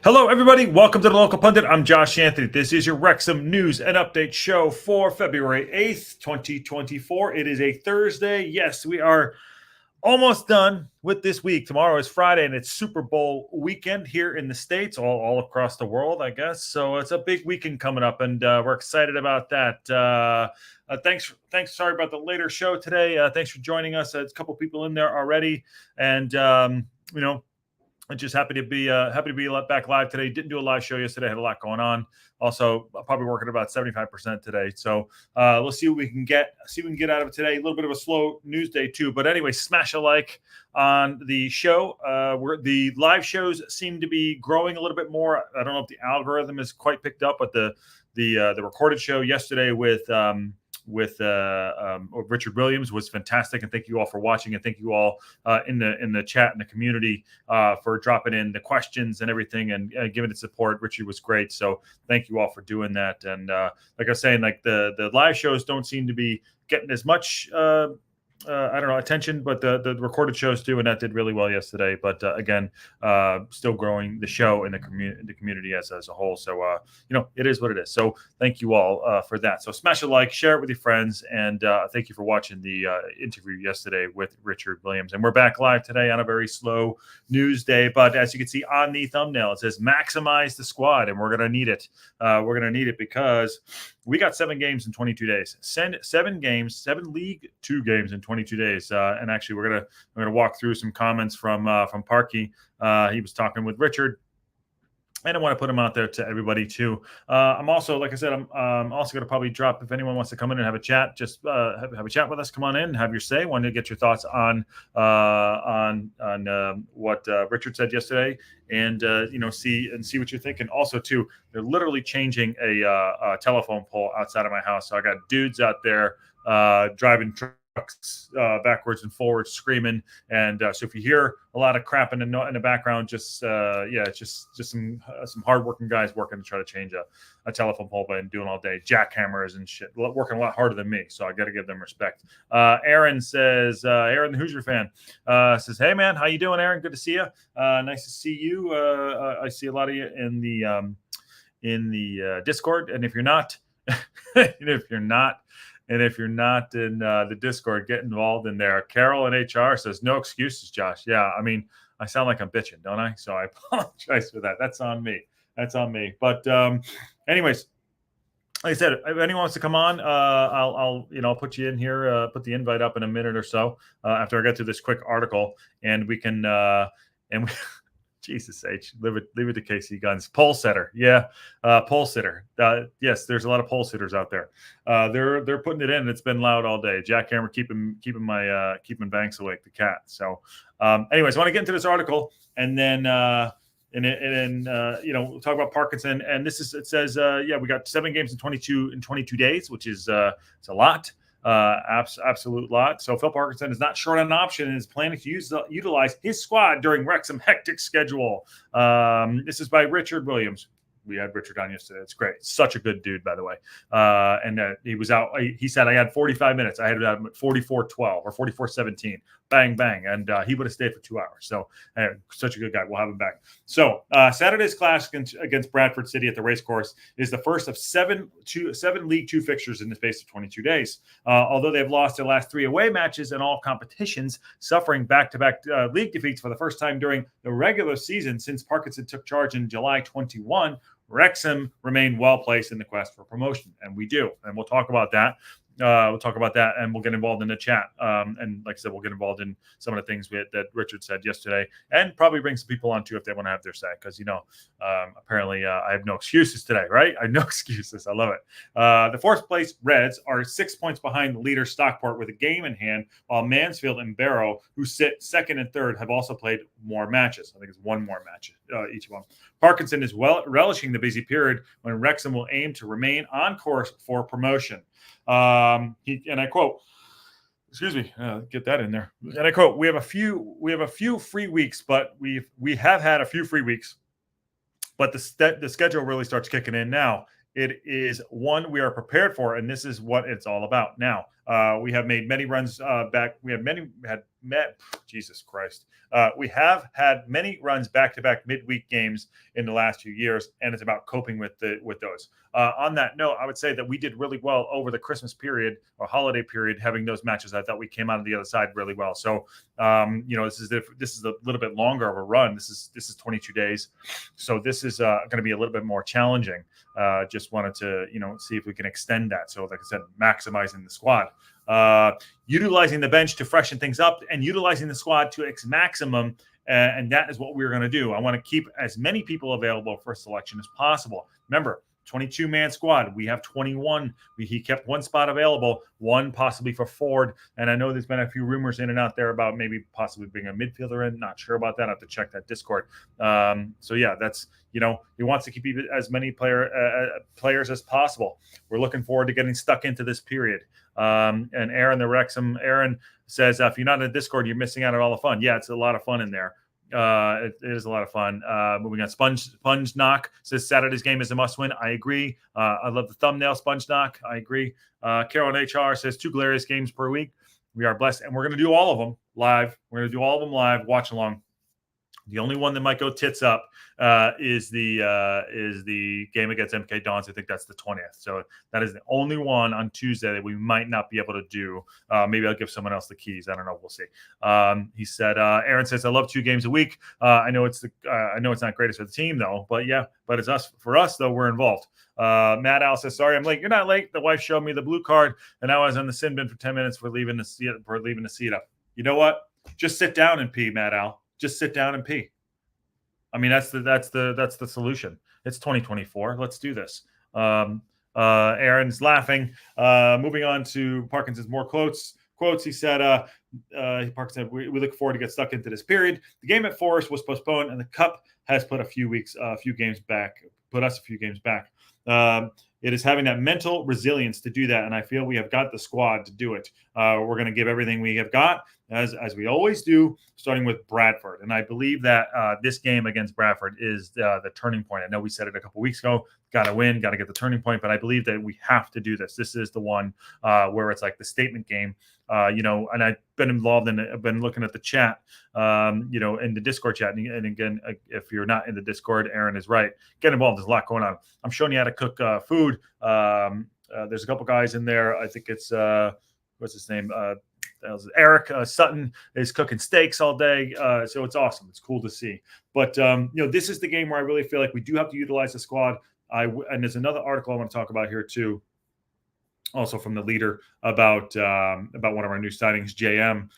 Hello, everybody. Welcome to the Local Pundit. I'm Josh Anthony. This is your Wrexham news and update show for February 8th, 2024. It is a Thursday. Yes, we are almost done with this week. Tomorrow is Friday, and it's Super Bowl weekend here in the States, all across the world, I guess. So it's a big weekend coming up, and we're excited about that. Thanks. Sorry about the later show today. Thanks for joining us. There's a couple people in there already, and I'm just happy to be back live today. Didn't do a live show yesterday. Had a lot going on. Also, probably working about 75% today. So we'll see what we can get. See what we can get out of it today. A little bit of a slow news day too. But anyway, smash a like on the show. The live shows seem to be growing a little bit more. I don't know if the algorithm is quite picked up, but the recorded show yesterday with Richard Williams was fantastic, and thank you all for watching, and thank you all in the chat and the community for dropping in the questions and everything and giving it support. Richard was great, so thank you all for doing that. And like I was saying, like the live shows don't seem to be getting as much attention, but the recorded shows do, and that did really well yesterday. But again, still growing the show in the community as a whole. So it is what it is. So thank you all for that. So smash a like, share it with your friends, and thank you for watching the interview yesterday with Richard Williams. And we're back live today on a very slow news day, but as you can see on the thumbnail, it says maximize the squad, and we're gonna need it. We're gonna need it because we got 7 games in 22 days. 7 League 2 games in 22 days. And actually, we're gonna walk through some comments from Parky. He was talking with Richard, and I want to put them out there to everybody too. I'm also, like I said, I'm also going to probably drop, if anyone wants to come in and have a chat, just have a chat with us. Come on in, have your say. Want to get your thoughts on what Richard said yesterday, and see what you're thinking. Also, too, they're literally changing a telephone pole outside of my house. So I got dudes out there driving trucks backwards and forwards, screaming. And so if you hear a lot of crap in the background, just it's just some hardworking guys working to try to change a telephone pole and doing all day jackhammers and shit, working a lot harder than me. So I got to give them respect. Aaron says, Aaron, the Hoosier fan, says, hey man, how you doing, Aaron? Good to see you. Nice to see you. I see a lot of you in the Discord, and if you're not, and if you're not in the Discord, get involved in there. Carol in HR says, no excuses, Josh. Yeah, I mean, I sound like I'm bitching, don't I? So I apologize for that. That's on me. But anyways, like I said, if anyone wants to come on, I'll put you in here, put the invite up in a minute or so after I get to this quick article, and we can Jesus H, leave it to KC Guns. Pole sitter, yeah, pole sitter. Yes, there's a lot of pole sitters out there. They're putting it in. And it's been loud all day. Jackhammer keeping Banks awake, the cat. So, anyways, I want to get into this article, and then we'll talk about Parkinson. And it says we got 7 games in 22 days, which is it's a lot. Absolute lot. So Phil Parkinson is not short on an option and is planning to utilize his squad during Wrexham hectic schedule. This is by Richard Williams. We had Richard on yesterday. It's great. Such a good dude, by the way. And he was out. He said I had 45 minutes. I had him at 44:12 or 44:17. Bang, bang. And he would have stayed for 2 hours. So such a good guy. We'll have him back. So Saturday's clash against Bradford City at the racecourse is the first of 7 League 2 fixtures in the space of 22 days. Although they've lost their last 3 away matches in all competitions, suffering back-to-back league defeats for the first time during the regular season since Parkinson took charge in July 21, Wrexham remain well-placed in the quest for promotion. And we do. And we'll talk about that. And we'll get involved in the chat. And like I said, we'll get involved in some of the things that Richard said yesterday, and probably bring some people on too if they want to have their say. Because apparently I have no excuses today, right? I have no excuses. I love it. The 4th place Reds are 6 points behind the leader Stockport with a game in hand, while Mansfield and Barrow, who sit 2nd and 3rd, have also played more matches. I think it's 1 more match each one. Parkinson is relishing the busy period when Wrexham will aim to remain on course for promotion. And I quote, get that in there. And I quote, we have a few free weeks, but we have had a few free weeks, but the schedule really starts kicking in now. It is one we are prepared for, and this is what it's all about. Now, we have made many runs back. We had Jesus Christ. We have had many runs back-to-back midweek games in the last few years, and it's about coping with those. On that note, I would say that we did really well over the Christmas period or holiday period, having those matches. I thought we came out of the other side really well. So, this is a little bit longer of a run. This is 22 days, so this is going to be a little bit more challenging. Just wanted to see if we can extend that. So, like I said, maximizing the squad. Utilizing the bench to freshen things up and utilizing the squad to its maximum. And that is what we're going to do. I want to keep as many people available for selection as possible. Remember, 22-man squad. We have 21. He kept one spot available, one possibly for Ford. And I know there's been a few rumors in and out there about maybe possibly bringing a midfielder in. Not sure about that. I have to check that Discord. So yeah, that's, he wants to keep as many players as possible. We're looking forward to getting stuck into this period. And Aaron, the Wrexham, Aaron says, if you're not in the Discord, you're missing out on all the fun. Yeah, it's a lot of fun in there. It is a lot of fun. Moving on, Sponge Knock says Saturday's game is a must-win. I agree. I love the thumbnail, Sponge Knock. I agree. Carol HR says 2 glorious games per week. We are blessed, and we're going to do all of them live. We're going to do all of them live. Watch along. The only one that might go tits up is the game against MK Dons. I think that's the 20th. So that is the only one on Tuesday that we might not be able to do. Maybe I'll give someone else the keys. I don't know. We'll see. He said, Aaron says, I love 2 games a week. I know it's not greatest for the team though, but yeah, but it's us. For us though, we're involved. Matt Al says, sorry, I'm late. You're not late. The wife showed me the blue card, and I was on the sin bin for 10 minutes for leaving the seat up. You know what? Just sit down and pee, Matt Al. Just sit down and pee. I mean, that's the solution. It's 2024. Let's do this. Aaron's laughing. Moving on to Parkinson's more quotes. He said, Parkinson, we look forward to get stuck into this period. The game at Forest was postponed, and the Cup has put us a few games back. It is having that mental resilience to do that, and I feel we have got the squad to do it. We're going to give everything we have got, as we always do, starting with Bradford. And I believe that this game against Bradford is the turning point. I know we said it a couple weeks ago. Got to win, got to get the turning point, but I believe that we have to do this. This is the one where it's like the statement game. And I've been involved I've been looking at the chat, in the Discord chat. And again, if you're not in the Discord, Aaron is right. Get involved. There's a lot going on. I'm showing you how to cook food. There's a couple guys in there. I think it's, what's his name? Eric Sutton is cooking steaks all day. So it's awesome. It's cool to see. But, this is the game where I really feel like we do have to utilize the squad. And there's another article I want to talk about here too, also from the leader about one of our new signings, JM,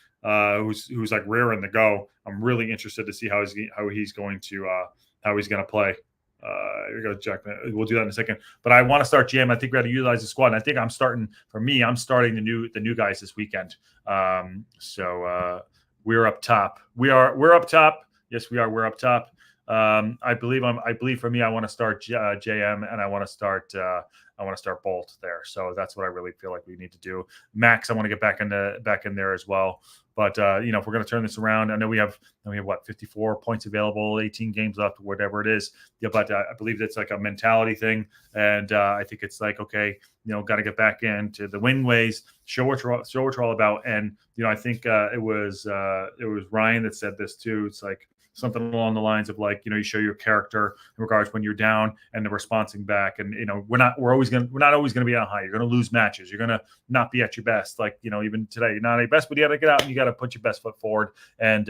who's like raring to go. I'm really interested to see how he's going to play. Here we go, Jack. We'll do that in a second. But I want to start JM. I think we got to utilize the squad. And I think I'm starting the new guys this weekend. So we're up top. We're up top. Yes, we are. We're up top. I believe for me, I want to start JM, and I want to start Bolt there. So that's what I really feel like we need to do. Max, I want to get back in there as well. But if we're going to turn this around, I know we have 54 points available, 18 games left, whatever it is. Yeah, but I believe it's like a mentality thing, and I think it's like, okay, got to get back into the win ways, show what we're all about. And I think it was Ryan that said this too. It's like something along the lines of like, you show your character in regards when you're down and the responding back. And, we're not always going to be on high. You're going to lose matches. You're going to not be at your best. Like, even today, you're not at your best, but you got to get out and you got to put your best foot forward and,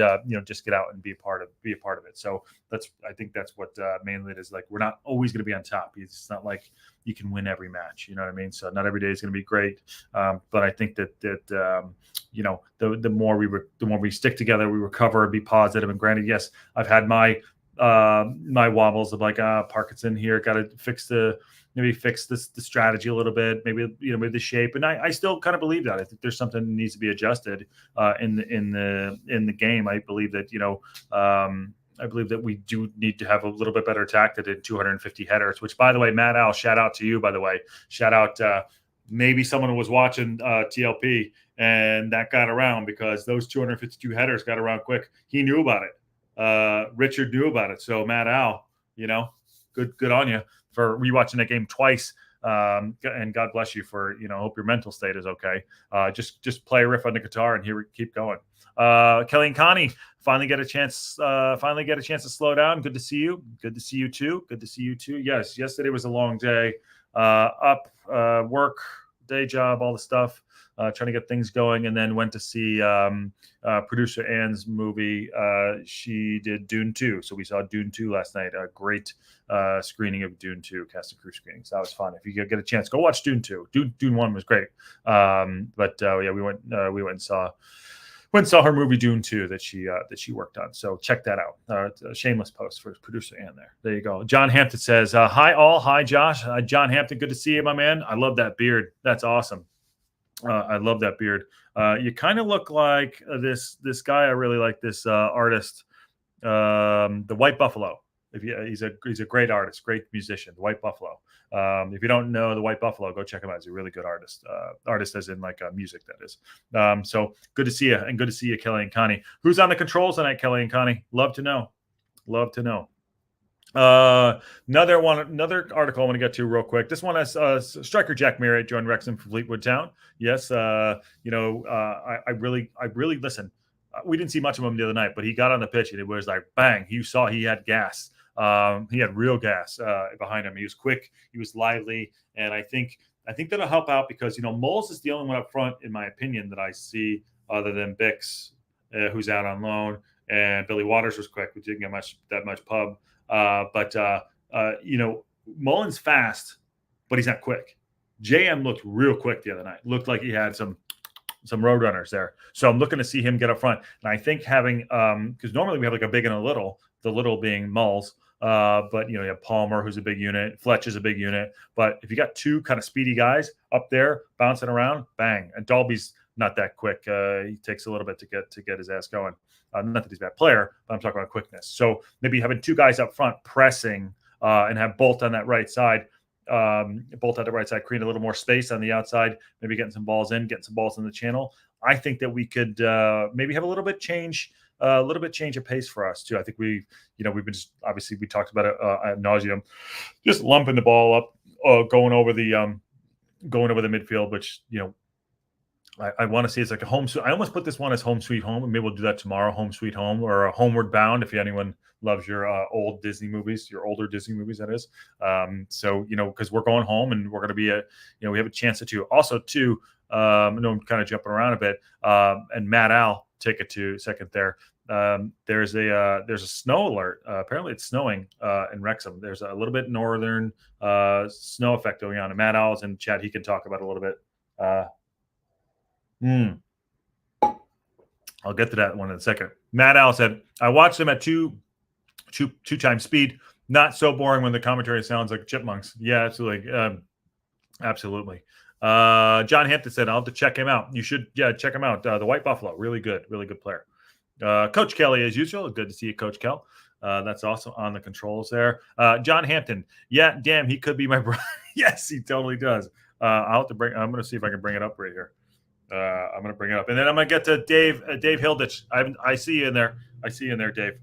just get out and be a part of it. So I think that's what mainly it is. Like, we're not always going to be on top. It's not like you can win every match. You know what I mean? So not every day is going to be great. But I think that the more we stick together, we recover, be positive. And granted, yes, I've had my wobbles of like Parkinson here, got to fix the strategy a little bit, maybe the shape, and I still kind of believe that. I think there's something that needs to be adjusted in the game. I believe that we do need to have a little bit better attack that did 250 headers. Which, by the way, Matt Al, shout out to you. By the way, shout out. Maybe someone was watching TLP and that got around because those 252 headers got around quick. He knew about it. Richard knew about it. So Matt Al, good on you for rewatching that game twice. And God bless you for, hope your mental state is okay. Just play a riff on the guitar and keep going. Kelly and Connie finally get a chance to slow down. Good to see you. Good to see you too. Good to see you too. Yes, yesterday was a long day. Work, day job, all the stuff. Trying to get things going, and then went to see producer Ann's movie. She did Dune 2, so we saw Dune 2 last night. A great screening of Dune 2, cast and crew screening. So that was fun. If you get a chance, go watch Dune 2. Dune 1 was great, but we went and saw her movie Dune 2 that she worked on. So check that out. A shameless post for producer Ann there. There you go. John Hampton says, hi all. Hi Josh. John Hampton, good to see you, my man. I love that beard. That's awesome. I love that beard. You kind of look like this guy. I really like this artist, the White Buffalo. He's a great artist, great musician, the White Buffalo. If you don't know the White Buffalo, go check him out. He's a really good artist. Artist as in like music, that is. So good to see you, and good to see you, Kelly and Connie. Who's on the controls tonight, Kelly and Connie? Love to know. Love to know. Another article I want to get to real quick. This one has striker Jack Merritt joined Wrexham from Fleetwood Town. Yes, I really listen. We didn't see much of him the other night, but he got on the pitch and it was like bang. You saw he had gas. He had real gas behind him. He was quick. He was lively, and I think that'll help out because Moles is the only one up front, in my opinion, that I see other than Bix, who's out on loan, and Billy Waters was quick. We didn't get that much pub. But Mullen's fast, but he's not quick. JM looked real quick the other night. Looked like he had some road runners there. So I'm looking to see him get up front. And I think having because normally we have like a big and a little, the little being Mulls. But you have Palmer, who's a big unit. Fletch is a big unit. But if you got two kind of speedy guys up there bouncing around, bang. And Dalby's not that quick. He takes a little bit to get his ass going. Not that he's a bad player, but I'm talking about quickness. So maybe having two guys up front pressing and have Bolt on that right side, creating a little more space on the outside, maybe getting some balls in the channel. I think that we could maybe have a little bit change of pace for us too. I think we've been obviously we talked about it ad nauseum, just lumping the ball up, going over the midfield, which I want to see it's like a home. I almost put this one as home sweet home, and maybe we'll do that tomorrow. Home sweet home or a Homeward Bound. If anyone loves your older Disney movies, that is. So because we're going home and we're going to be we have a chance to also too. I know I'm kind of jumping around a bit. And Matt Al take it to second there. There's a snow alert. Apparently it's snowing in Wrexham. There's a little bit northern snow effect going on. And Matt Al is in chat. He can talk about it a little bit. I'll get to that one in a second. Matt Al said, I watched him at two times speed. Not so boring when the commentary sounds like chipmunks. Yeah, absolutely. Absolutely. John Hampton said, I'll have to check him out. You should, check him out. The White Buffalo, really good player. Coach Kelly, as usual. Good to see you, Coach Kel. That's awesome on the controls there. John Hampton. Yeah, damn, he could be my brother. Yes, he totally does. I'm going to see if I can bring it up right here. I'm going to bring it up. And then I'm going to get to Dave Hilditch. I see you in there. Dave.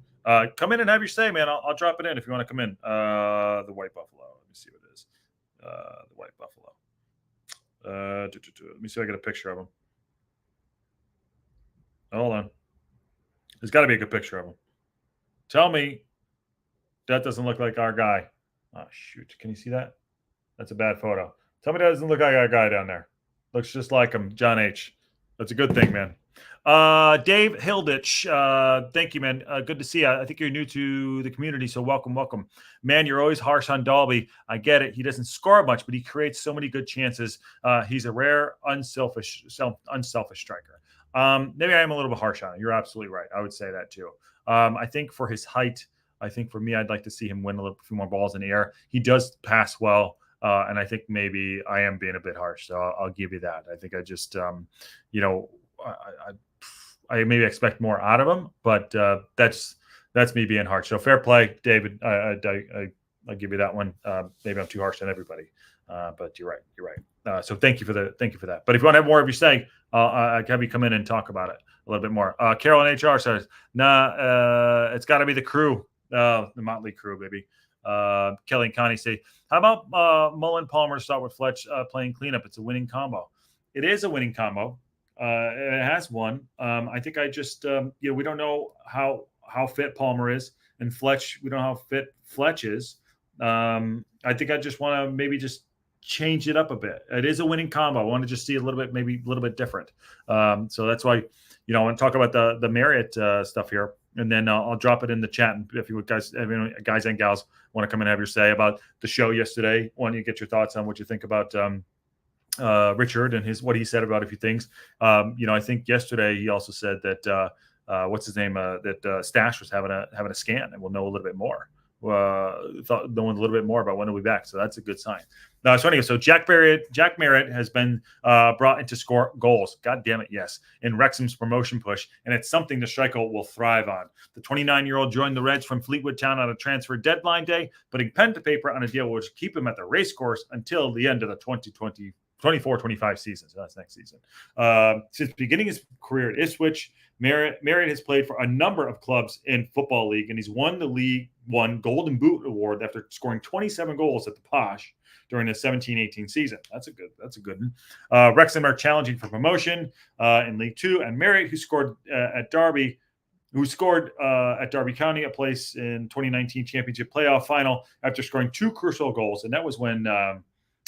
Come in and have your say, man. I'll drop it in if you want to come in. The White Buffalo. Let me see what it is. The White Buffalo. Let me see if I get a picture of him. Hold on. There's got to be a good picture of him. Tell me that doesn't look like our guy. Oh, shoot. Can you see that? That's a bad photo. Tell me that doesn't look like our guy down there. Looks just like him, John H. That's a good thing, man. Dave Hilditch, thank you, man. Good to see you. I think you're new to the community, so welcome. Man, you're always harsh on Dalby. I get it. He doesn't score much, but he creates so many good chances. He's a rare, unselfish striker. Maybe I am a little bit harsh on him. You're absolutely right. I would say that too. I think for his height, for me, I'd like to see him win a few more balls in the air. He does pass well. And I think maybe I am being a bit harsh, so I'll give you that. I think I just, I maybe expect more out of him, but that's me being harsh. So fair play, David. I'll give you that one. Maybe I'm too harsh on everybody, but you're right. So thank you for that. But if you want to have more of your say, I'll have you come in and talk about it a little bit more. Carol in HR says, "Nah, it's got to be the crew. The Motley Crew, baby. Kelly and Connie say, how about Mullen Palmer start with Fletch playing cleanup? It's a winning combo. It is a winning combo. It has won. I think I just, we don't know how fit Palmer is, and Fletch, we don't know how fit Fletch is. I think I just want to maybe just change it up a bit. It is a winning combo. I want to just see a little bit, maybe a little bit different. So that's why, I want to talk about the Marriott stuff here, and then I'll drop it in the chat. And if you guys and gals want to come and have your say about the show yesterday, why don't you get your thoughts on what you think about Richard and what he said about a few things. I think yesterday he also said that what's his name, that Stash was having a scan, and we'll know a little bit more. Knowing a little bit more about when he'll be back, so that's a good sign. Now it's funny. So Jack Merritt has been brought in to score goals. God damn it, yes, in Wrexham's promotion push, and it's something the Striker will thrive on. The 29-year-old joined the Reds from Fleetwood Town on a transfer deadline day, putting pen to paper on a deal which will keep him at the racecourse until the end of the 2024-25 season. So that's next season. Since beginning his career at Ipswich, Merritt has played for a number of clubs in Football League, and he's won the League One Golden Boot Award after scoring 27 goals at the Posh during the 17-18 season. That's a good one. Wrexham are challenging for promotion in League Two, and Merritt, who scored at Derby County, a place in 2019 Championship playoff final after scoring 2 crucial goals, and that was when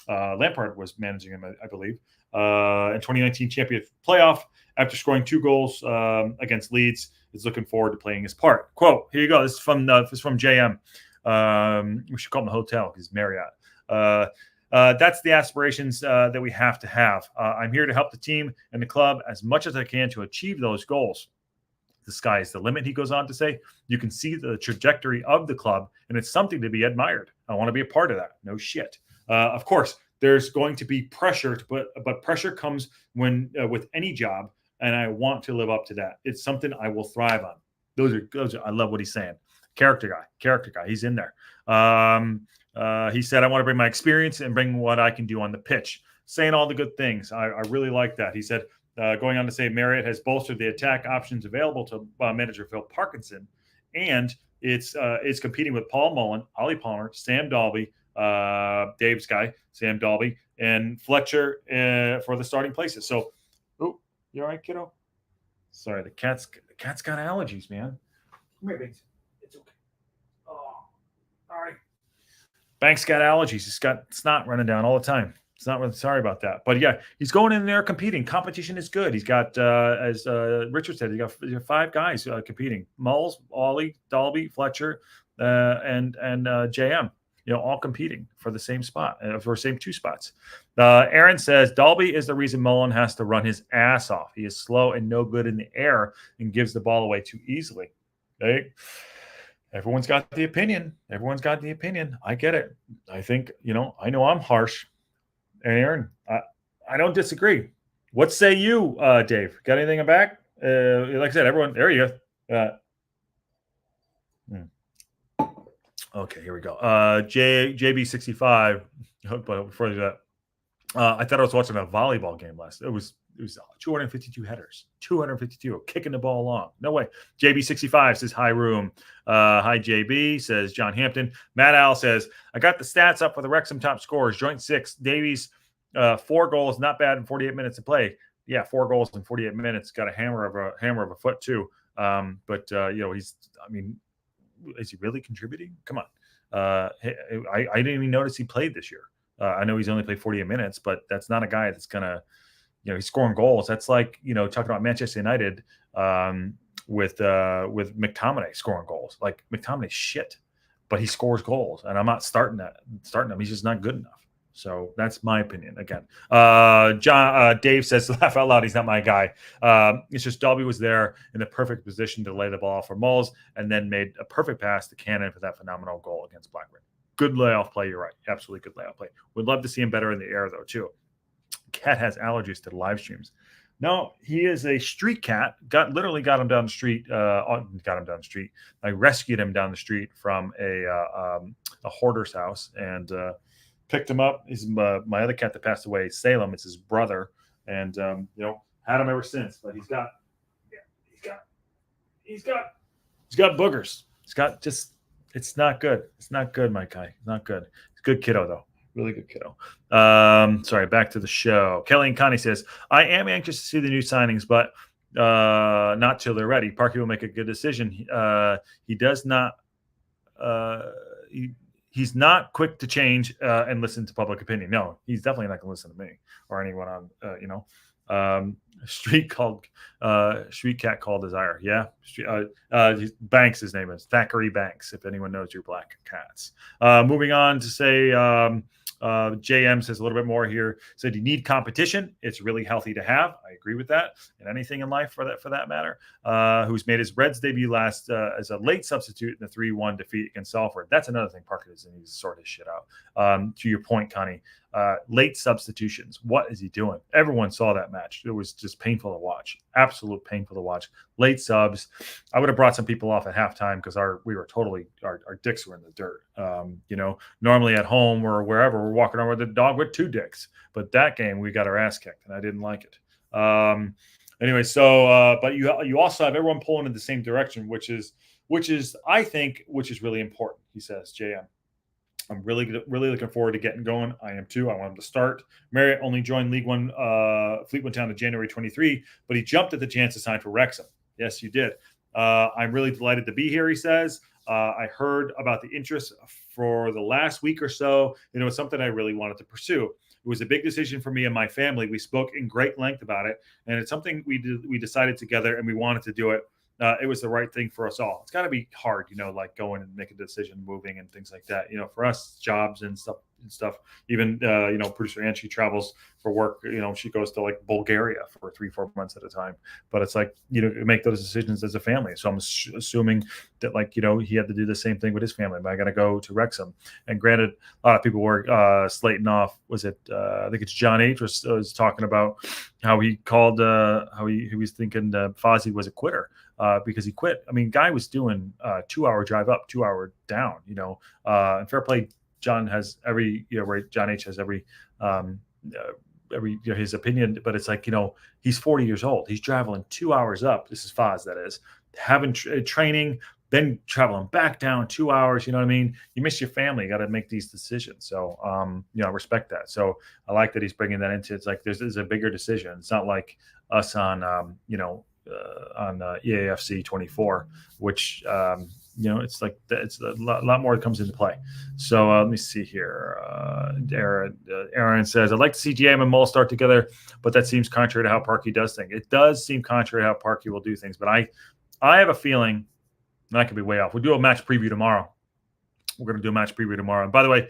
Lampard was managing him, I believe. In 2019 Championship playoff, after scoring 2 goals against Leeds, is looking forward to playing his part. Quote, here you go. This is from JM. We should call him the hotel because Marriott. That's the aspirations that we have to have. I'm here to help the team and the club as much as I can to achieve those goals. The sky is the limit, he goes on to say. You can see the trajectory of the club, and it's something to be admired. I want to be a part of that. No shit. Of course, there's going to be pressure, but pressure comes when with any job, and I want to live up to that. It's something I will thrive on. Those are I love what he's saying. Character guy. He's in there. He said, I want to bring my experience and bring what I can do on the pitch. Saying all the good things. I really like that. He said, going on to say, Marriott has bolstered the attack options available to manager Phil Parkinson, and it's competing with Paul Mullen, Ollie Palmer, Sam Dalby, Dave's guy, Sam Dalby, and Fletcher for the starting places. So, oh, you all right, kiddo? Sorry, the cat's got allergies, man. Come here, Banks. It's okay. Oh, all right. Banks got allergies. He's got snot running down all the time. It's not really sorry about that. But yeah, he's going in there competing. Competition is good. He's got, as Richard said, he got 5 guys competing. Mulls, Ollie, Dalby, Fletcher, and JM. All competing for the same spot, for the same 2 spots. Aaron says, Dalby is the reason Mullen has to run his ass off. He is slow and no good in the air and gives the ball away too easily. Okay? Everyone's got the opinion. I get it. I think, I know I'm harsh. And Aaron, I don't disagree. What say you, Dave? Got anything back? Like I said, everyone, there you go. Okay, here we go. JB65. But before that, I thought I was watching a volleyball game last. It was 252 headers, 252 kicking the ball along. No way. JB65 says hi room. Hi JB says John Hampton. Matt Al says I got the stats up for the Wrexham top scorers. Joint 6. Davies 4 goals, not bad in 48 minutes of play. Yeah, 4 goals in 48 minutes. Got a hammer of a foot too. But he's. I mean. Is he really contributing? Come on. I didn't even notice he played this year. I know he's only played 48 minutes, but that's not a guy that's going to, he's scoring goals. That's like, talking about Manchester United with McTominay scoring goals. Like McTominay's shit, but he scores goals. And I'm not starting him. He's just not good enough. So that's my opinion. Again, Dave says, laugh out loud. He's not my guy. It's just Dalby was there in the perfect position to lay the ball for Mulls and then made a perfect pass to Cannon for that phenomenal goal against Blackburn. Good layoff play. You're right. Absolutely good layoff play. Would love to see him better in the air, though, too. Cat has allergies to the live streams. No, he is a street cat. Got him down the street. I rescued him down the street from a hoarder's house and picked him up. He's my other cat that passed away, Salem. It's his brother, and had him ever since. But he's got boogers. He's got just It's not good. It's not good, my guy. It's not good. It's a good kiddo, though. Really good kiddo. Sorry, back to the show. Kelly and Connie says, I am anxious to see the new signings, but not till they're ready. Parky will make a good decision. He does not. He's not quick to change and listen to public opinion. No, he's definitely not going to listen to me or anyone on. Street cat called Desire. Yeah. Banks, his name is Thackeray Banks, if anyone knows your black cats. Moving on to say, JM says a little bit more here. Said you need competition. It's really healthy to have. I agree with that. And anything in life for that matter. Who's made his Reds debut last as a late substitute in the 3-1 defeat against Salford. That's another thing Parker needs to sort his shit out. To your point, Connie, late substitutions. What is he doing? Everyone saw that match. It was just painful to watch. Absolute painful to watch. Late subs. I would have brought some people off at halftime because our dicks were in the dirt. Normally at home or wherever we're walking around with a dog with 2 dicks, but that game we got our ass kicked and I didn't like it. Anyway, so but you also have everyone pulling in the same direction, which is I think really important. He says, JM. I'm really looking forward to getting going. I am too. I want him to start. Marriott only joined League One, Fleetwood Town in January 23, but he jumped at the chance to sign for Wrexham. Yes, you did. I'm really delighted to be here, he says. I heard about the interest for the last week or so. It's something I really wanted to pursue. It was a big decision for me and my family. We spoke in great length about it, and it's something we decided together, and we wanted to do it. It was the right thing for us all. It's got to be hard, like going and making a decision, moving and things like that. For us, jobs and stuff. Even producer Ann, she travels for work. She goes to like Bulgaria for 3-4 months at a time. But it's like make those decisions as a family. So I'm assuming that he had to do the same thing with his family. But I got to go to Wrexham. And granted, a lot of people were slating off. Was it? I think it's John H. was talking about how he called how he was thinking Fozzie was a quitter. Because he quit. I mean, guy was doing 2-hour drive up, 2-hour down. And fair play. John has every, John H has every his opinion, but it's like he's 40 years old. He's traveling 2 hours up. This is Foz, that is, having training, then traveling back down 2 hours. You know what I mean? You miss your family. You got to make these decisions. So, I respect that. So I like that he's bringing that into. It's like there's a bigger decision. It's not like us on on EAFC 24, which it's like it's a lot more that comes into play. So let me see here. Aaron says, I'd like to see GM and Mull start together, but that seems contrary to how Parky does things. It does seem contrary to how Parky will do things, but I have a feeling, and I could be way off. We'll do a match preview tomorrow. We're going to do a match preview tomorrow. And by the way,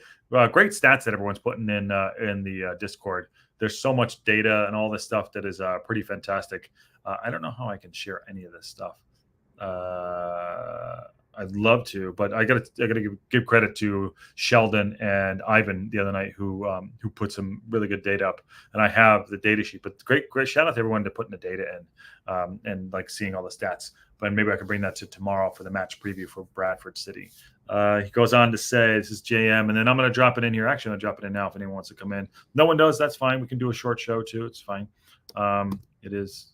great stats that everyone's putting in the Discord. There's so much data and all this stuff that is pretty fantastic. I don't know how I can share any of this stuff. I'd love to, but I gotta give credit to Sheldon and Ivan the other night who put some really good data up, and I have the data sheet. But great shout out to everyone to putting the data in and like seeing all the stats. But maybe I can bring that to tomorrow for the match preview for Bradford City. He goes on to say, this is JM, and then I'm going to drop it in here. Actually, I'm going to drop it in now if anyone wants to come in. No one does, that's fine. We can do a short show too. It's fine. It is,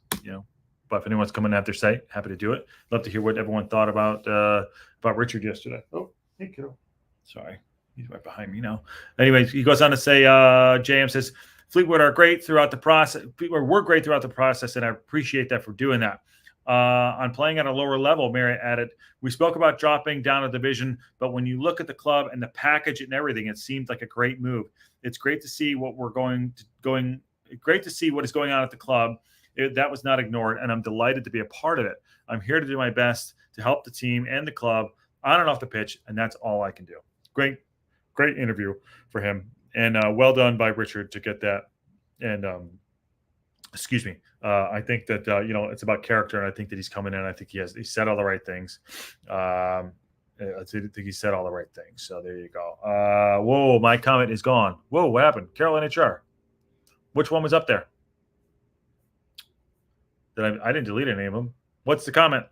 but if anyone's coming to have their say, happy to do it. Love to hear what everyone thought about Richard yesterday. Oh, hey, kiddo. Sorry. He's right behind me now. Anyways, he goes on to say, JM says, Fleetwood are great throughout the process. Fleetwood were great throughout the process, and I appreciate that for doing that. On playing at a lower level, Marriott added, we spoke about dropping down a division, but when you look at the club and the package and everything, it seemed like a great move. It's great to see what great to see what is going on at the club. That was not ignored, and I'm delighted to be a part of it. I'm here to do my best to help the team and the club on and off the pitch, and that's all I can do. Great interview for him, and well done by Richard to get that. And excuse me. I think that it's about character, and I think that he's coming in. I think he said all the right things. I think he said all the right things. So there you go. Whoa, my comment is gone. Whoa, what happened? Carolina HR. Which one was up there? I didn't delete any of them. What's the comment?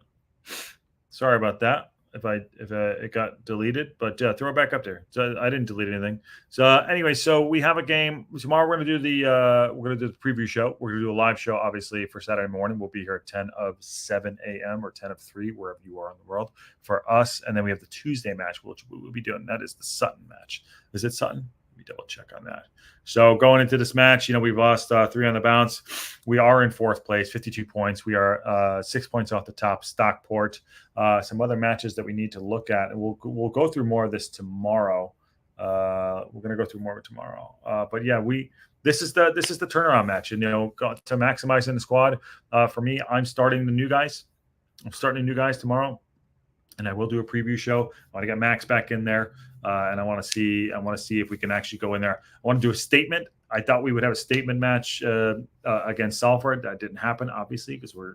Sorry about that. if it got deleted, but throw it back up there. So I didn't delete anything. So anyway, so we have a game tomorrow. We're gonna do the preview show. We're gonna do a live show, obviously, for Saturday morning. We'll be here at 10 of 7 a.m. or 10 of 3, wherever you are in the world for us. And then we have the Tuesday match, which we will be doing. That is the Sutton match. Is it Sutton? Let me double check on that. So going into this match, we've lost 3 on the bounce. We are in 4th place, 52 points. We are 6 points off the top. Stockport. Some other matches that we need to look at, and we'll go through more of this tomorrow. We're going to go through more of it tomorrow. But yeah, this is the turnaround match, and to maximize in the squad. For me, I'm starting the new guys. I'm starting the new guys tomorrow, and I will do a preview show. I want to get Max back in there. And I want to see if we can actually go in there. I want to do a statement. I thought we would have a statement match against Salford. That didn't happen, obviously, because we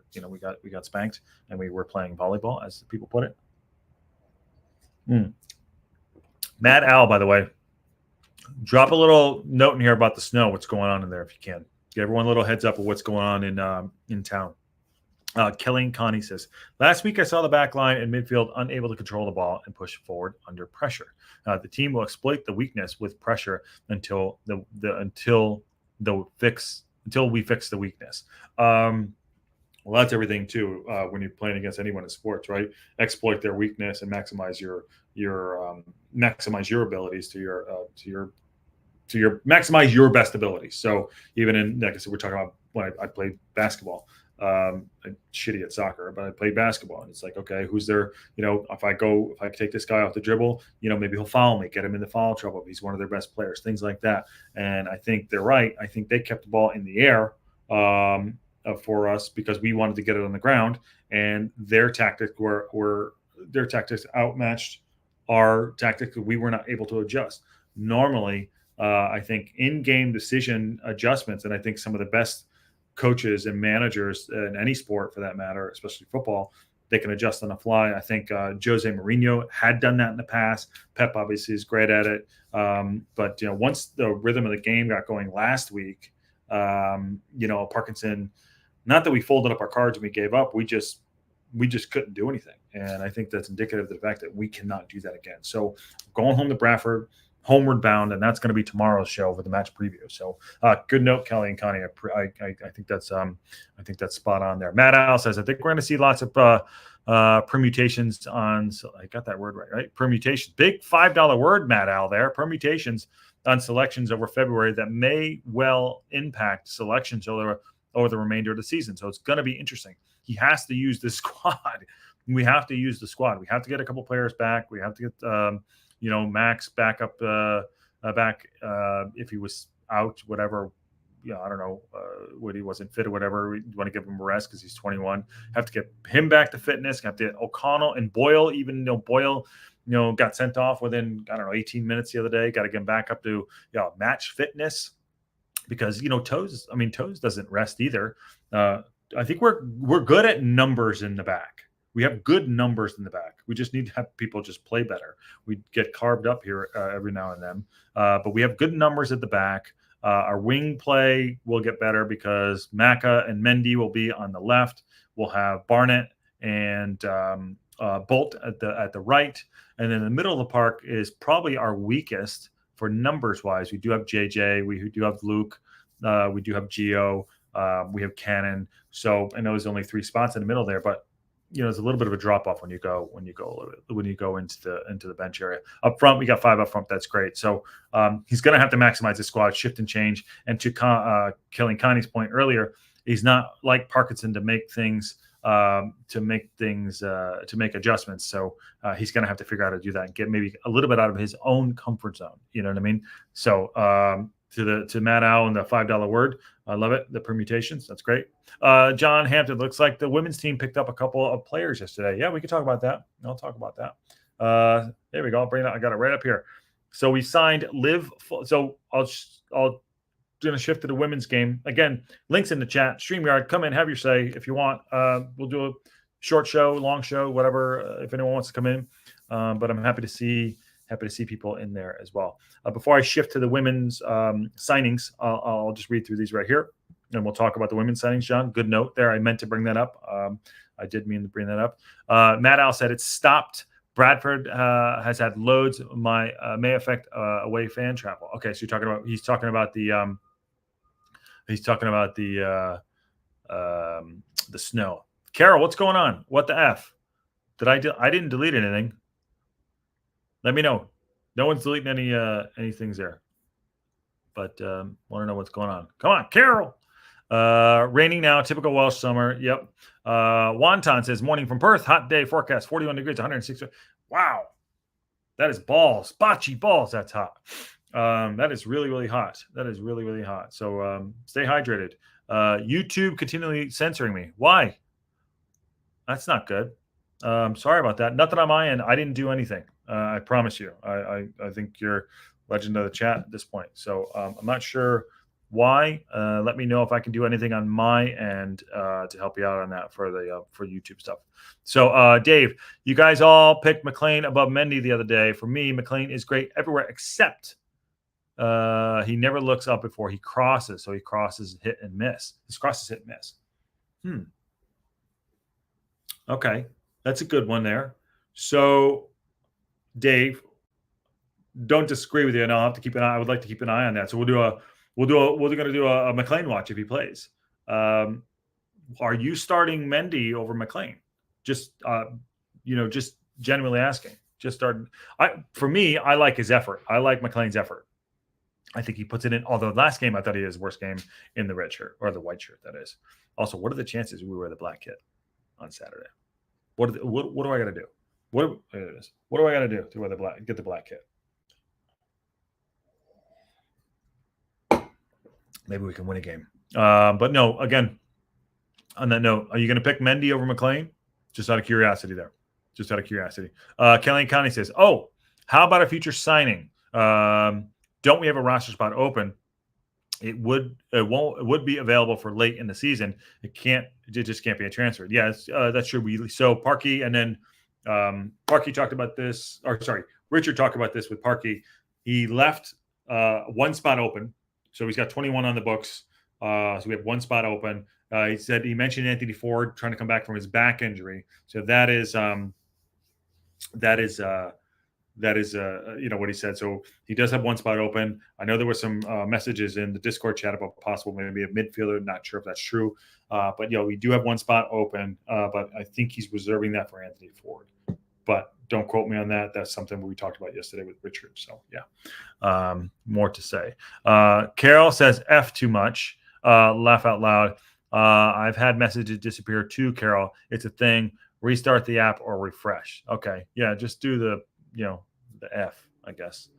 got spanked and we were playing volleyball, as people put it. Mad Al, by the way, drop a little note in here about the snow. What's going on in there, if you can? Give everyone a little heads up of what's going on in town. Kelly Connie says, last week I saw the back line and midfield unable to control the ball and push forward under pressure. The team will exploit the weakness with pressure until we fix the weakness. Well, that's everything too. When you're playing against anyone in sports, right? Exploit their weakness and maximize your abilities to maximize your best abilities. So even in, like I said, we're talking about when I played basketball. I'm shitty at soccer, but I played basketball, and it's like, okay, who's there? If I take this guy off the dribble, maybe he'll foul me, get him into foul trouble. He's one of their best players, things like that. And I think they're right. I think they kept the ball in the air for us because we wanted to get it on the ground, and their tactics outmatched our tactics. We were not able to adjust. Normally, I think in-game decision adjustments, and I think some of the best coaches and managers in any sport, for that matter, especially football, they can adjust on the fly. I think Jose Mourinho had done that in the past. Pep obviously is great at it. But once the rhythm of the game got going last week, Parkinson, not that we folded up our cards and we gave up, we just couldn't do anything. And I think that's indicative of the fact that we cannot do that again. So going home to Bradford, homeward bound, and that's going to be tomorrow's show with the match preview. So good note, Kelly and Connie. I think that's spot on there. Matt Al says, I think we're going to see lots of permutations on. So I got that word right? Permutations, big $5 word, Matt Al there. Permutations on selections over February that may well impact selections over the remainder of the season. So it's going to be interesting. He has to use the squad. We have to use the squad. We have to get a couple players back. We have to get Max back up, if he was out, whatever. I don't know what he wasn't fit or whatever. We want to give him a rest because he's 21. Have to get him back to fitness. Have to get O'Connell and Boyle, even though Boyle, got sent off within, 18 minutes the other day. Got to get him back up to match fitness because Toes doesn't rest either. I think we're good at numbers in the back. We have good numbers in the back. We just need to have people just play better. We get carved up here every now and then, but we have good numbers at the back. Our wing play will get better because Maka and Mendy will be on the left. We'll have Barnett and Bolt at the right, and then the middle of the park is probably our weakest for numbers wise. We do have JJ, we do have Luke, we do have Gio, we have Cannon. So I know there's only 3 spots in the middle there, but there's a little bit of a drop off when you go into the bench area. Up front, we got 5 up front. That's great. So he's going to have to maximize the squad, shift and change. And to Kelly Connie's point earlier, he's not like Parkinson to make adjustments. So he's going to have to figure out how to do that and get maybe a little bit out of his own comfort zone. You know what I mean? So to Matt Al and the $5 word. I love it. The permutations. That's great. John Hampton, looks like the women's team picked up a couple of players yesterday. Yeah, we could talk about that. I'll talk about that. There we go. I'll bring it up. I got it right up here. So we signed Liv. So I'll going to shift to the women's game. Again, links in the chat. StreamYard, come in, have your say if you want. We'll do a short show, long show, whatever, if anyone wants to come in. But I'm happy to see people in there as well. Before I shift to the women's signings, I'll just read through these right here, and we'll talk about the women's signings, John. Good note there. I meant to bring that up. I did mean to bring that up. Matt Al said it stopped Bradford has had loads. May affect away fan travel. Okay, so he's talking about the snow. Carol, what's going on? What the F? I didn't delete anything. Let me know. No one's deleting any things there. But want to know what's going on. Come on, Carol. Raining now, typical Welsh summer. Yep. Wonton says, morning from Perth, hot day forecast, 41 degrees, 106. Wow. That is balls. Bocce balls. That's hot. That is really, really hot. That is really, really hot. So stay hydrated. YouTube continually censoring me. Why? That's not good. Sorry about that. Nothing on my end. I didn't do anything. I promise you. I think you're legend of the chat at this point. So I'm not sure why. Let me know if I can do anything on my end to help you out on that for YouTube stuff. So Dave, you guys all picked McLean above Mendy the other day. For me, McLean is great everywhere except he never looks up before he crosses. So he crosses hit and miss. His crosses hit and miss. Okay, that's a good one there. So Dave, don't disagree with you, and I'll have to keep an eye. I would like to keep an eye on that. So we're going to do a McLean watch if he plays. Are you starting Mendy over McLean? Just just genuinely asking. Just starting. For me, I like his effort. I like McLean's effort. I think he puts it in. Although last game I thought he had his worst game in the red shirt or the white shirt. That is. Also, what are the chances we wear the black kit on Saturday? What do I got to do? What do I got to do to wear get the black kit? Maybe we can win a game. But no, again, on that note, are you going to pick Mendy over McLean? Just out of curiosity there. Just out of curiosity. Kelly County says, oh, how about a future signing? Don't we have a roster spot open? It would be available for late in the season. It just can't be a transfer. Yeah, that's true. So Parkey, and then Parkey talked about this, or sorry, Richard talked about this with Parkey. He left one spot open. So he's got 21 on the books. So we have one spot open. He mentioned Anthony Ford trying to come back from his back injury. So that is what he said. So he does have one spot open. I know there were some messages in the Discord chat about possible maybe a midfielder. Not sure if that's true. But we do have one spot open. But I think he's reserving that for Anthony Ford. But don't quote me on that. That's something we talked about yesterday with Richard. So yeah, more to say. Carol says F too much. Laugh out loud. I've had messages disappear too, Carol. It's a thing. Restart the app or refresh. Okay. Yeah. Just do the F, I guess.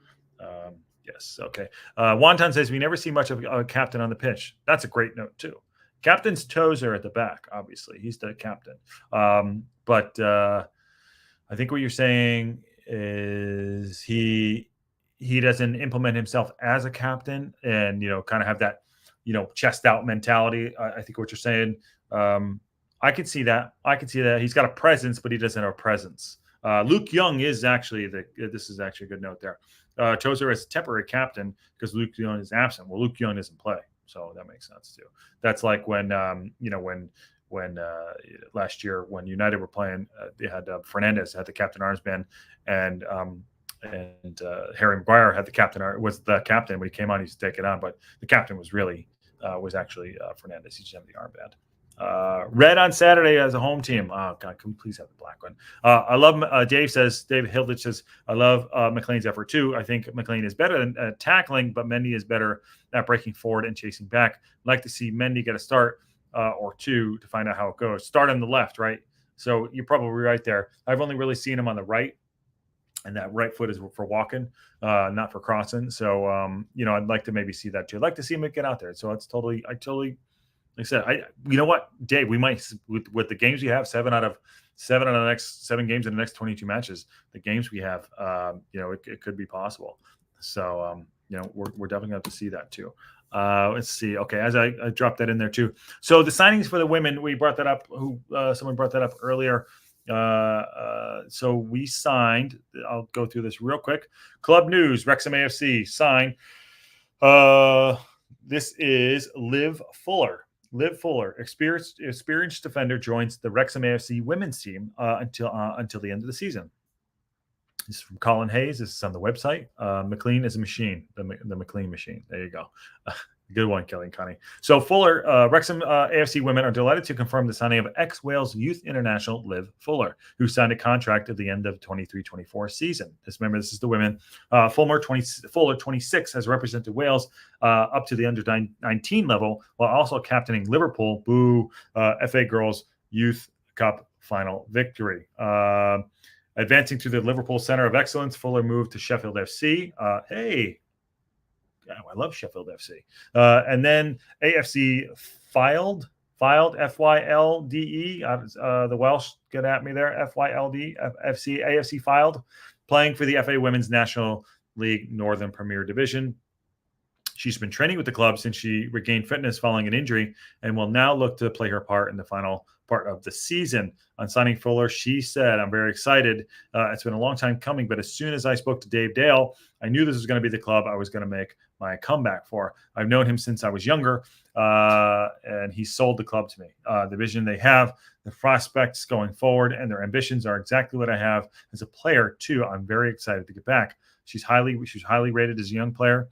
Yes. Okay. Wonton says we never see much of a captain on the pitch. That's a great note too. Captain's toes are at the back. Obviously he's the captain. But I think what you're saying is he doesn't implement himself as a captain and, kind of have that, chest out mentality. I think what you're saying, I can see that. He's got a presence, but he doesn't have a presence. Luke Young is actually this is actually a good note there. Tozer as temporary captain because Luke Young is absent. Well, Luke Young doesn't play. So that makes sense too. That's like when, when last year when United were playing, they had Fernandez had the captain armband, and Harry Maguire had was the captain when he came on. He used to take it on, but the captain was actually Fernandez. He just had the armband. Red on Saturday as a home team. Oh God, can we please have the black one? I love. David Hilditch says I love McLean's effort too. I think McLean is better at tackling, but Mendy is better at breaking forward and chasing back. I'd like to see Mendy get a start or two to find out how it goes. Start on the left, right? So you're probably right there. I've only really seen him on the right, and that right foot is for walking, not for crossing. So I'd like to maybe see that too. I'd like to see him get out there. So it's totally. Like I said, you know what, Dave, we might with the games we have, 7 out of the next 7 games in the next 22 matches, the games we have, it could be possible. So, we're definitely going to have to see that too. Let's see. Okay, as I dropped that in there too. So the signings for the women, we brought that up. Someone brought that up earlier. So we signed. I'll go through this real quick. Club news: Wrexham AFC signed. This is Liv Fuller. Experienced defender, joins the Wrexham AFC women's team until the end of the season. This is from Colin Hayes. This is on the website. McLean is a machine. The McLean machine. There you go. Good one, Kelly and Connie. So Fuller, Wrexham AFC women are delighted to confirm the signing of ex-Wales youth international Liv Fuller, who signed a contract at the end of 23-24 season. Remember, this is the women. Fuller, 26, has represented Wales up to the under-19 level, while also captaining Liverpool, FA Girls Youth Cup final victory. Advancing to the Liverpool Center of Excellence, Fuller moved to Sheffield FC. Hey, I love Sheffield FC. And then AFC Fylde, F-Y-L-D-E. The Welsh get at me there. F-Y-L-D, AFC Fylde, playing for the FA Women's National League Northern Premier Division. She's been training with the club since she regained fitness following an injury and will now look to play her part in the final part of the season. On signing Fuller, she said, "I'm very excited. It's been a long time coming, but as soon as I spoke to Dave Dale, I knew this was going to be the club I was going to make my comeback for. I've known him since I was younger, and he sold the club to me. The vision they have, the prospects going forward, and their ambitions are exactly what I have as a player, too. I'm very excited to get back." She's highly rated as a young player.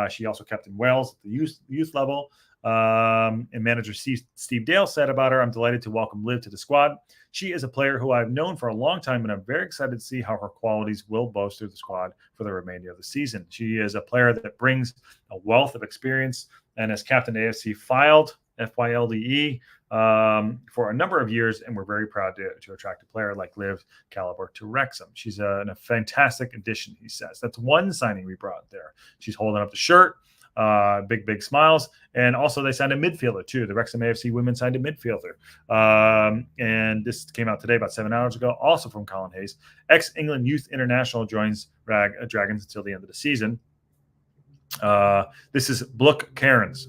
She also captained Wales at the youth level. And manager Steve Dale said about her, "I'm delighted to welcome Liv to the squad. She is a player who I've known for a long time, and I'm very excited to see how her qualities will bolster the squad for the remainder of the season. She is a player that brings a wealth of experience and has captained AFC Fylde, F-Y-L-D-E, for a number of years, and we're very proud to attract a player like Liv caliber to Wrexham. She's a fantastic addition," he says. That's one signing we brought there. She's holding up the shirt. Big smiles. And also they signed a midfielder too. The Wrexham AFC women signed a midfielder. And this came out today about 7 hours ago, also from Colin Hayes. Ex-England Youth International joins Dragons until the end of the season. This is Brooke Cairns.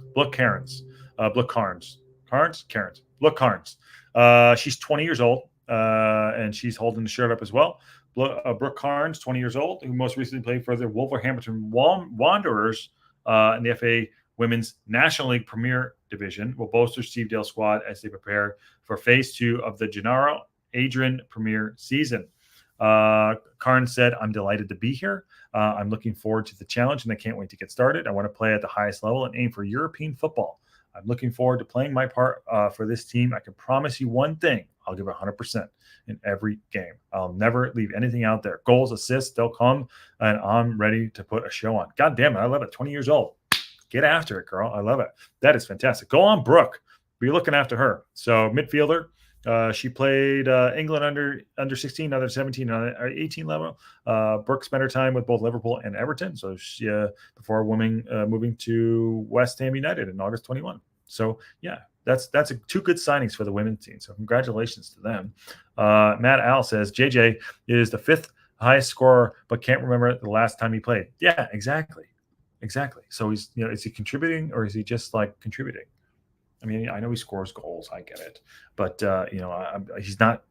She's 20 years old, and she's holding the shirt up as well. Brooke Cairns, 20 years old, who most recently played for the Wolverhampton Wanderers in the FA Women's National League Premier Division, will bolster Steve Dale's squad as they prepare for Phase 2 of the Gennaro Adrian Premier season. Karn said, "I'm delighted to be here. I'm looking forward to the challenge, and I can't wait to get started. I want to play at the highest level and aim for European football. I'm looking forward to playing my part for this team. I can promise you one thing. I'll give 100% in every game. I'll never leave anything out there. Goals, assists, they'll come, and I'm ready to put a show on." God damn it. I love it. 20 years old. Get after it, girl. I love it. That is fantastic. Go on, Brooke. Be looking after her. So midfielder, she played England under 16, under 17, under 18 level. Brooke spent her time with both Liverpool and Everton. So she before moving to West Ham United in August 21. So yeah, that's two good signings for the women's team. So congratulations to them. Matt Al says JJ is the 5th highest scorer, but can't remember the last time he played. Yeah, exactly. So he's, is he contributing or is he just like contributing? I mean, I know he scores goals. I get it, but he's not.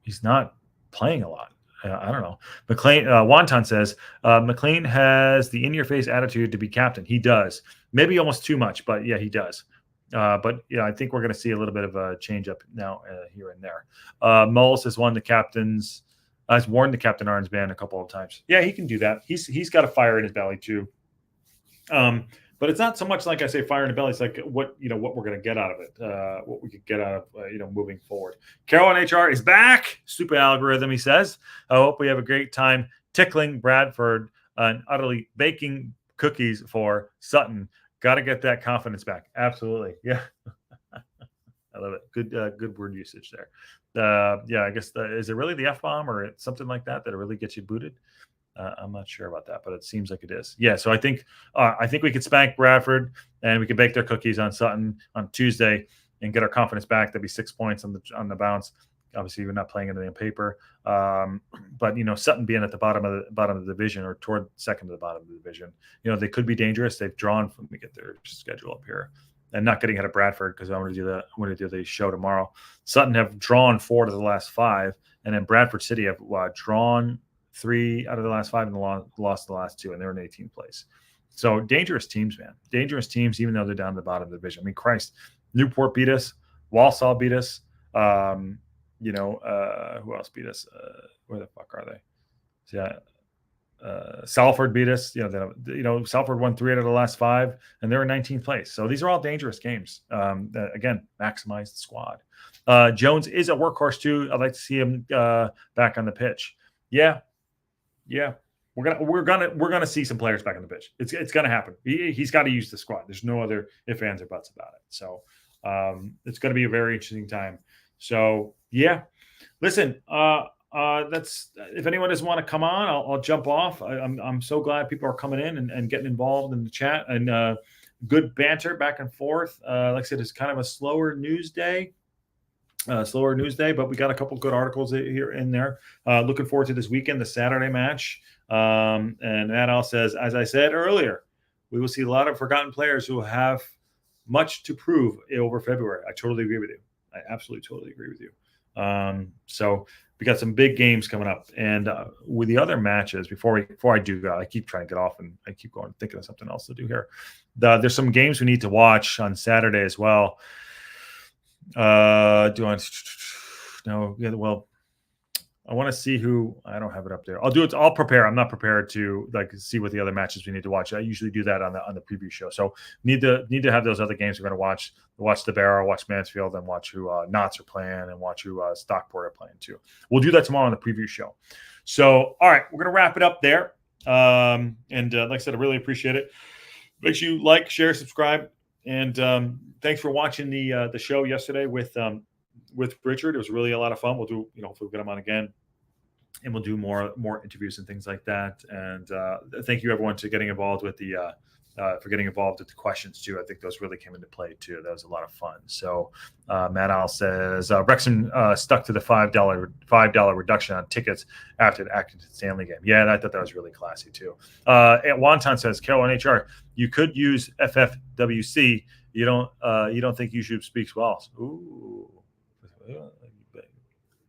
He's not playing a lot. I don't know. McLean Wonton says McLean has the in-your-face attitude to be captain. He does, maybe almost too much, but yeah, he does. But I think we're going to see a little bit of a change up now here and there. Moles has won the captain's. Has worn the Captain Orange band a couple of times. Yeah, he can do that. He's got a fire in his belly too. But it's not so much like I say fire in the belly. It's like what we're going to get out of it. What we could get out of moving forward. Carol in HR is back. Stupid algorithm, he says. I hope we have a great time tickling Bradford and utterly baking cookies for Sutton. Got to get that confidence back. Absolutely. Yeah. I love it. Good word usage there. Yeah, I guess is it really the F-bomb or something like that it really gets you booted? I'm not sure about that, but it seems like it is. Yeah, so I think we could spank Bradford and we could bake their cookies on Sutton on Tuesday and get our confidence back. That'd be 6 points on the bounce. Obviously, we're not playing anything on paper, but Sutton being at the bottom of the division or toward second to the bottom of the division, they could be dangerous. They've drawn. Let me get their schedule up here. And not getting ahead of Bradford because I want to do the show tomorrow. Sutton have drawn 4 to the last 5, and then Bradford City have drawn 3 out of the last 5 and lost the last 2, and they're in 18th place. So dangerous teams, man. Dangerous teams, even though they're down to the bottom of the division. I mean, Christ, Newport beat us, Walsall beat us. who else beat us? Where the fuck are they? Yeah. Salford beat us. Salford won 3 out of the last 5, and they're in 19th place. So these are all dangerous games. Again, maximize the squad. Jones is a workhorse too. I'd like to see him back on the pitch. Yeah. We're gonna see some players back on the pitch. It's gonna happen. He's got to use the squad. There's no other ifs, ands, or buts about it. So it's going to be a very interesting time. So yeah, listen. That's if anyone doesn't want to come on, I'll jump off. I'm so glad people are coming in and getting involved in the chat and good banter back and forth. Like I said, it's kind of a slower news day. But we got a couple good articles here in there. Looking forward to this weekend, the Saturday match. And Matt Al says, as I said earlier, we will see a lot of forgotten players who have much to prove over February. I totally agree with you. I absolutely totally agree with you. So we got some big games coming up, and with the other matches, before I do go, I keep trying to get off, and I keep going thinking of something else to do here. There's some games we need to watch on Saturday as well. I want to see who. I don't have it up there. I'll do it. I'll prepare. I'm not prepared to see what the other matches we need to watch. I usually do that on the preview show. So need to have those other games we're going to watch. Watch the Barrow, watch Mansfield, and watch who Knots are playing, and watch who Stockport are playing too. We'll do that tomorrow on the preview show. So all right, we're going to wrap it up there. And like I said, I really appreciate it. Make sure you like, share, subscribe, and thanks for watching the show yesterday with Richard. It was really a lot of fun. We'll do, hopefully we'll get him on again, and we'll do more interviews and things like that. And thank you everyone for getting involved with the questions too. I think those really came into play too. That was a lot of fun. So Matt Al says Wrexham stuck to the $5 reduction on tickets after the Accrington Stanley game. Yeah, and I thought that was really classy too. Wonton says, Carol HR, you could use FFWC. You don't think YouTube speaks well? Ooh.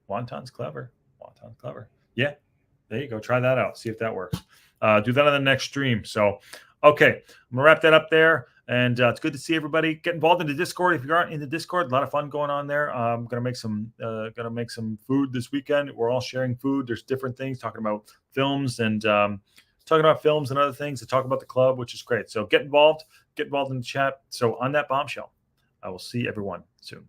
Wonton's clever. Yeah, there you go. Try that out. See if that works. Do that on the next stream. So, okay, I'm gonna wrap that up there. And it's good to see everybody. Get involved in the Discord if you aren't in the Discord. A lot of fun going on there. I'm gonna make some food this weekend. We're all sharing food. There's different things talking about films and other things to talk about the club, which is great. So get involved in the chat. So on that bombshell, I will see everyone soon.